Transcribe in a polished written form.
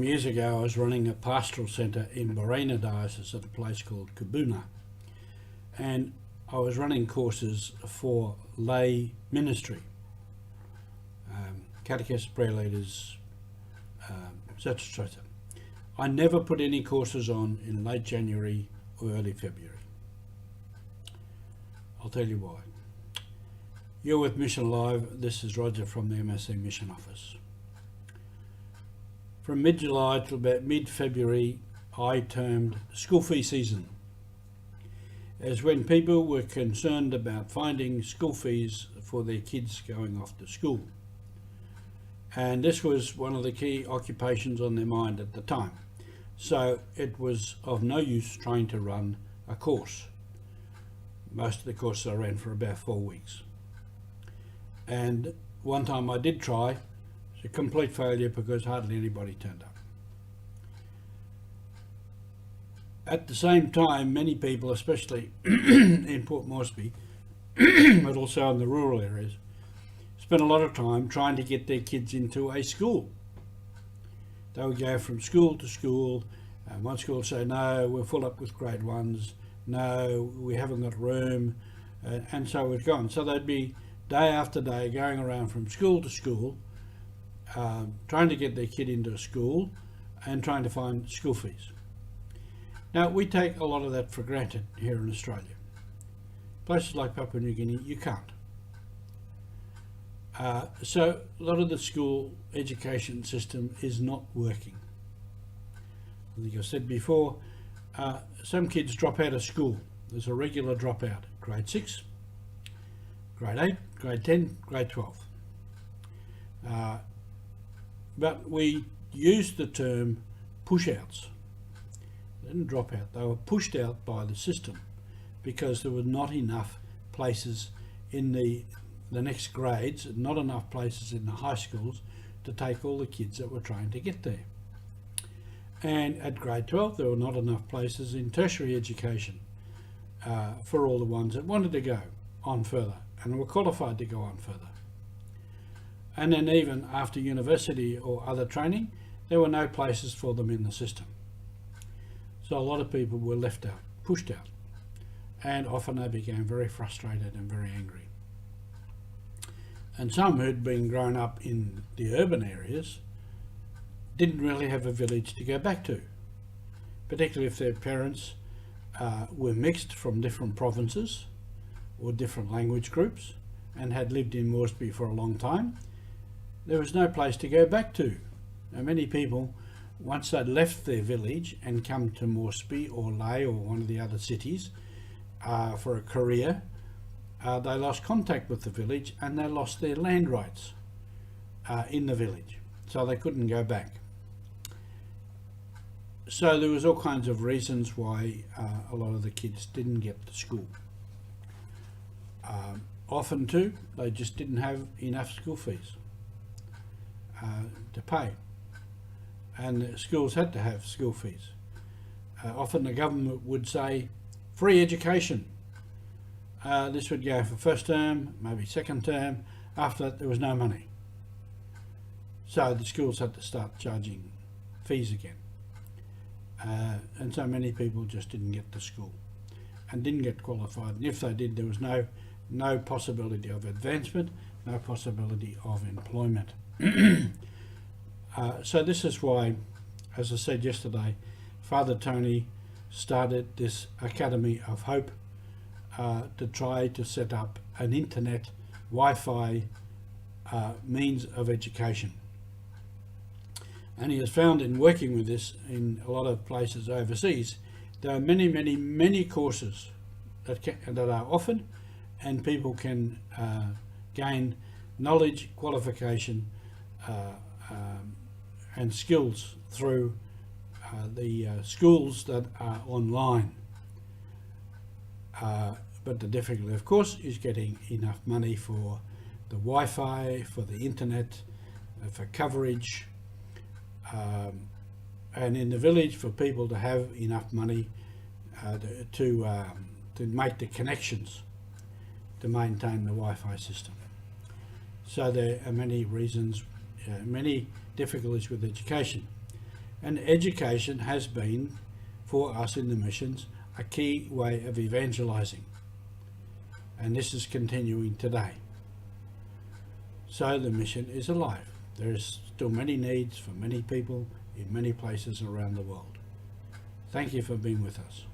Some years ago I was running a pastoral centre in Morena Diocese at a place called Kubuna, and I was running courses for lay ministry, catechists, prayer leaders, etc. I never put any courses on in late January or early February. I'll tell you why. You're with Mission Live. This is Roger from the MSC Mission Office. From mid-July to about mid-February, I termed school fee season, as when people were concerned about finding school fees for their kids going off to school. And this was one of the key occupations on their mind at the time. So it was of no use trying to run a course. Most of the courses I ran for about 4 weeks. And one time I did try. It's a complete failure because hardly anybody turned up. At the same time, many people, especially in Port Moresby, but also in the rural areas, spent a lot of time trying to get their kids into a school. They would go from school to school, and one school would say, no, we're full up with grade ones, no, we haven't got room, and so it was gone. So they'd be day after day going around from school to school, trying to get their kid into a school and trying to find school fees. Now, we take a lot of that for granted here in Australia. Places like Papua New Guinea, you can't. So a lot of the school education system is not working. I think I said before, some kids drop out of school. There's a regular dropout, grade 6, grade 8, grade 10, grade 12. But we use the term push-outs. They didn't drop out, they were pushed out by the system because there were not enough places in the next grades, not enough places in the high schools to take all the kids that were trying to get there. And at grade 12 there were not enough places in tertiary education for all the ones that wanted to go on further and were qualified to go on further. And then even after university or other training, there were no places for them in the system. So a lot of people were left out, pushed out, and often they became very frustrated and very angry. And some who'd been grown up in the urban areas didn't really have a village to go back to, particularly if their parents were mixed from different provinces or different language groups and had lived in Moresby for a long time. There was no place to go back to. Now, many people, once they'd left their village and come to Moresby or Lae or one of the other cities for a career, they lost contact with the village and they lost their land rights in the village, so they couldn't go back. So there was all kinds of reasons why a lot of the kids didn't get to school. Often too, they just didn't have enough school fees to pay, and the schools had to have school fees. Often the government would say free education. This would go for first term, maybe second term. After that there was no money, so the schools had to start charging fees again, and so many people just didn't get to school and didn't get qualified, and if they did, there was no possibility of advancement, no possibility of employment. So this is why, as I said yesterday, Father Tony started this Academy of Hope to try to set up an internet Wi-Fi means of education. And he has found in working with this in a lot of places overseas, there are many courses that are offered, and people can gain knowledge, qualification and skills through the schools that are online. But the difficulty, of course, is getting enough money for the Wi-Fi, for the internet, for coverage, and in the village for people to have enough money to make the connections to maintain the Wi-Fi system. So there are many reasons, many difficulties with education. And education has been, for us in the missions, a key way of evangelizing. And this is continuing today. So the mission is alive. There is still many needs for many people in many places around the world. Thank you for being with us.